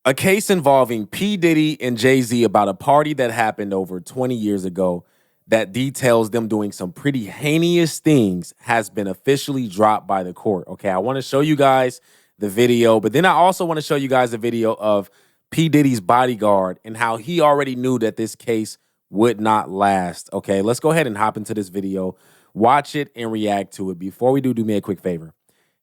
A case involving P. Diddy and Jay-Z about a party that happened over 20 years ago that details them doing some pretty heinous things has been officially dropped by the court. Okay, I want to show you guys the video, but then I also want to show you guys a video of P. Diddy's bodyguard and how he already knew that this case would not last. Okay, let's go ahead and hop into this video, watch it, and react to it. Before we do me a quick favor.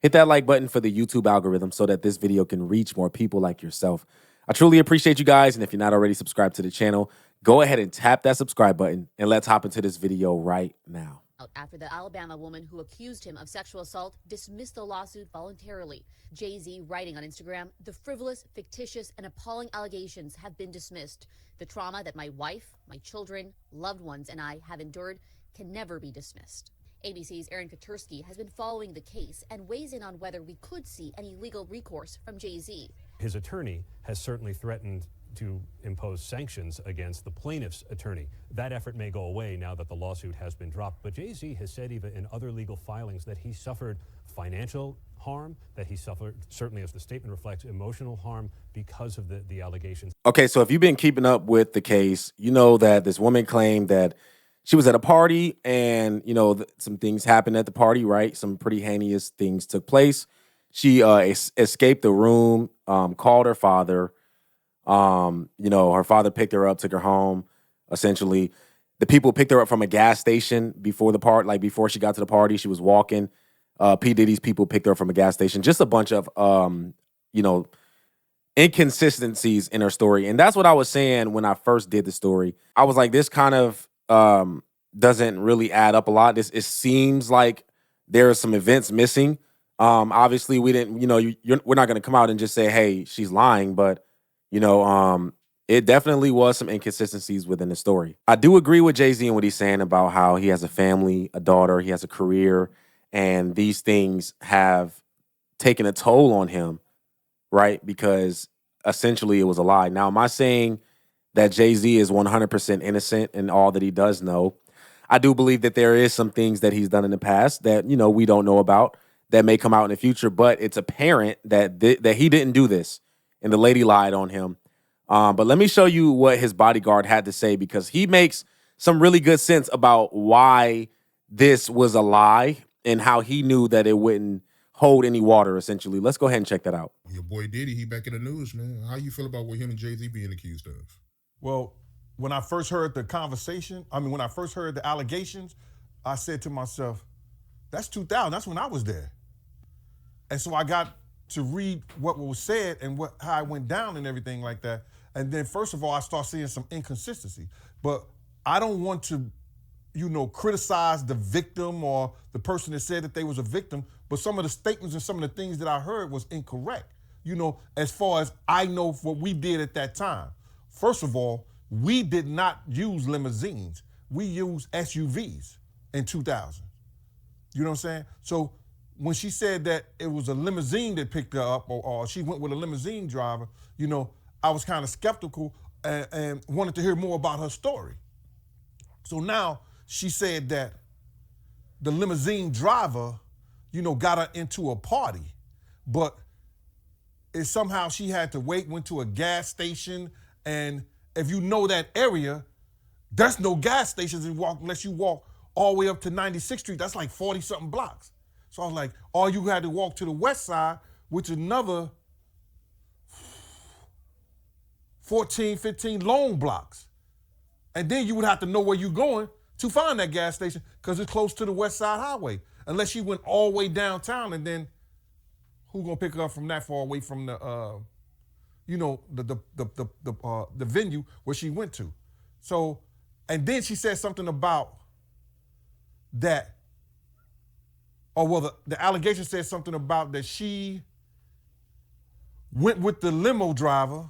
Hit that like button for the YouTube algorithm so that this video can reach more people like yourself. I truly appreciate you guys, and if you're not already subscribed to the channel, go ahead and tap that subscribe button, and let's hop into this video right now. After the Alabama woman who accused him of sexual assault dismissed the lawsuit voluntarily. Jay-Z writing on Instagram, "The frivolous, fictitious, and appalling allegations have been dismissed. The trauma that my wife, my children, loved ones, and I have endured can never be dismissed." ABC's Aaron Katursky has been following the case and weighs in on whether we could see any legal recourse from Jay-Z. His attorney has certainly threatened to impose sanctions against the plaintiff's attorney. That effort may go away now that the lawsuit has been dropped. But Jay-Z has said even in other legal filings that he suffered financial harm, that he suffered, certainly as the statement reflects, emotional harm because of the allegations. Okay, so if you've been keeping up with the case, you know that this woman claimed that she was at a party and, some things happened at the party, right? Some pretty heinous things took place. She escaped the room, called her father. Her father picked her up, took her home, essentially. The people picked her up from a gas station before the part, like before she got to the party. She was walking. P. Diddy's people picked her up from a gas station. Just a bunch of, inconsistencies in her story. And that's what I was saying when I first did the story. I was like, this kind of doesn't really add up a lot. It seems like there are some events missing. Obviously, we didn't, we're not going to come out and just say, hey, she's lying. But, it definitely was some inconsistencies within the story. I do agree with Jay-Z and what he's saying about how he has a family, a daughter, he has a career, and these things have taken a toll on him, right? Because essentially it was a lie. Now, am I saying that Jay-Z is 100% innocent in all that he does know? I do believe that there is some things that he's done in the past that, we don't know about that may come out in the future, but it's apparent that that he didn't do this and the lady lied on him. But let me show you what his bodyguard had to say, because he makes some really good sense about why this was a lie and how he knew that it wouldn't hold any water, essentially. Let's go ahead and check that out. Your boy Diddy, he back in the news, man. How you feel about what him and Jay-Z being accused of? Well, when I first heard the when I first heard the allegations, I said to myself, that's 2000, that's when I was there. And so I got to read what was said and how it went down and everything like that. And then first of all, I start seeing some inconsistency. But I don't want to, criticize the victim or the person that said that they was a victim, but some of the statements and some of the things that I heard was incorrect. As far as I know what we did at that time. First of all, we did not use limousines. We used SUVs in 2000. You know what I'm saying? So when she said that it was a limousine that picked her up or she went with a limousine driver, I was kind of skeptical and wanted to hear more about her story. So now she said that the limousine driver, got her into a party, but somehow she had to went to a gas station. And if you know that area, there's no gas stations unless you walk all the way up to 96th Street. That's like 40 something blocks. So I was like, all you had to walk to the west side, which is another 14, 15 long blocks. And then you would have to know where you're going to find that gas station because it's close to the West Side Highway. Unless you went all the way downtown, and then who's gonna pick her up from that far away from the the venue where she went to? So, and then she said something about that. The allegation said something about that she went with the limo driver.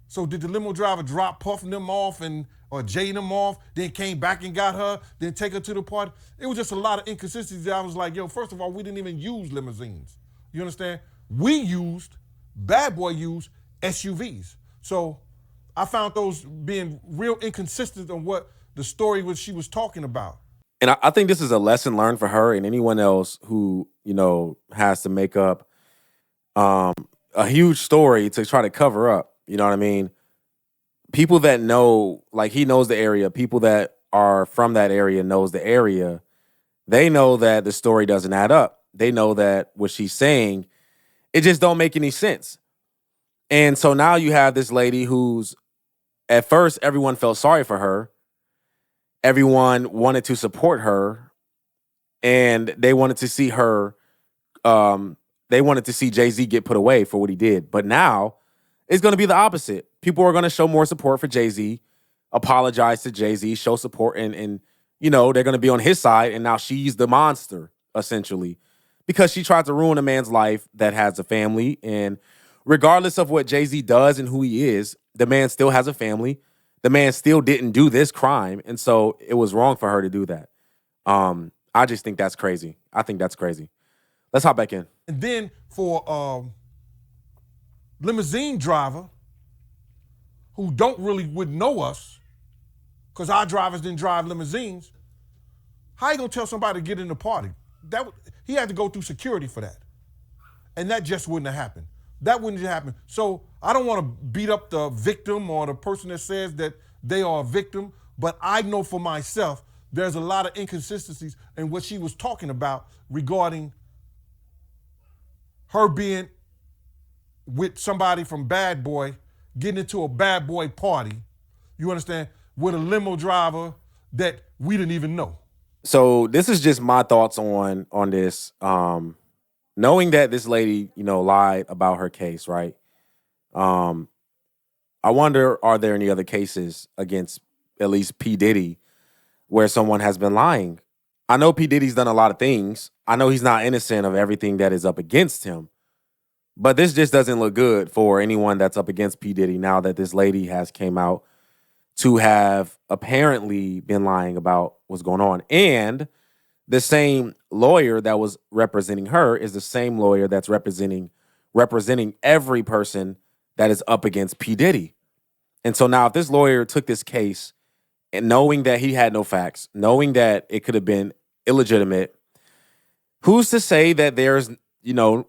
So did the limo driver drop Puff them off or Jay them off, then came back and got her, then take her to the party? It was just a lot of inconsistencies. I was like, first of all, we didn't even use limousines. You understand? Bad Boy used SUVs. So I found those being real inconsistent on what the story she was talking about. And I think this is a lesson learned for her and anyone else who, has to make up, a huge story to try to cover up. You know what I mean? People that know, like he knows the area, people that are from that area knows the area. They know that the story doesn't add up. They know that what she's saying, it just don't make any sense. And so now you have this lady who's, at first, everyone felt sorry for her. Everyone wanted to support her. And they wanted to see her, they wanted to see Jay-Z get put away for what he did. But now, it's going to be the opposite. People are going to show more support for Jay-Z, apologize to Jay-Z, show support, and you know, they're going to be on his side, and now she's the monster, essentially, because she tried to ruin a man's life that has a family, and regardless of what Jay-Z does and who he is, the man still has a family. The man still didn't do this crime, and so it was wrong for her to do that. I just think that's crazy. I think that's crazy. Let's hop back in. And then for limousine driver who wouldn't know us, because our drivers didn't drive limousines, how you gonna tell somebody to get in the party? He had to go through security for that. And that just wouldn't have happened. That wouldn't have happened. So I don't want to beat up the victim or the person that says that they are a victim, but I know for myself there's a lot of inconsistencies in what she was talking about regarding her being with somebody from Bad Boy, getting into a Bad Boy party, you understand, with a limo driver that we didn't even know. So this is just my thoughts on this. Knowing that this lady, you know, lied about her case, right? I wonder, are there any other cases against at least P. Diddy where someone has been lying? I know P. Diddy's done a lot of things. I know he's not innocent of everything that is up against him. But this just doesn't look good for anyone that's up against P. Diddy now that this lady has came out to have apparently been lying about what's going on. And the same lawyer that was representing her is the same lawyer that's representing every person that is up against P. Diddy. And so now if this lawyer took this case and knowing that he had no facts, knowing that it could have been illegitimate, who's to say that there's, you know,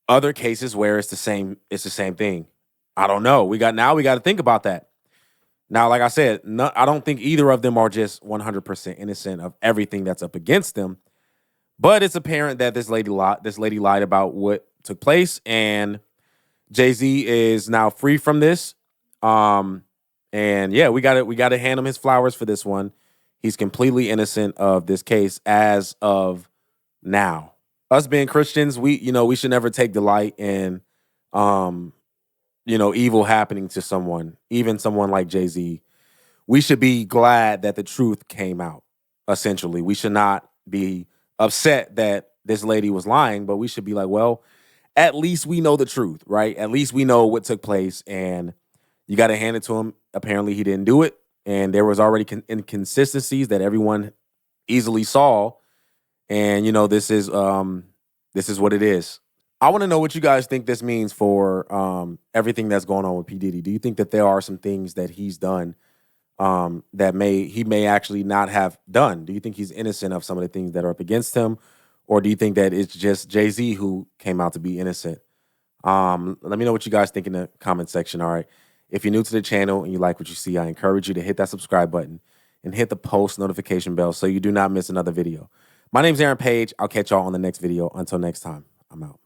other cases where it's the same thing? I don't know. We got to think about that. Now, like I said, I don't think either of them are just 100% innocent of everything that's up against them. But it's apparent that this lady lied about what took place, and Jay-Z is now free from this. And yeah, we got to hand him his flowers for this one. He's completely innocent of this case as of now. Us being Christians, we should never take delight in evil happening to someone, even someone like Jay-Z. We should be glad that the truth came out, essentially. We should not be upset that this lady was lying, but we should be like, well, at least we know the truth, right? At least we know what took place, and you got to hand it to him. Apparently he didn't do it, and there was already inconsistencies that everyone easily saw, and, this is what it is. I want to know what you guys think this means for everything that's going on with P. Diddy. Do you think that there are some things that he's done that he may actually not have done? Do you think he's innocent of some of the things that are up against him? Or do you think that it's just Jay-Z who came out to be innocent? Let me know what you guys think in the comment section, all right? If you're new to the channel and you like what you see, I encourage you to hit that subscribe button and hit the post notification bell so you do not miss another video. My name's Aaron Page. I'll catch y'all on the next video. Until next time, I'm out.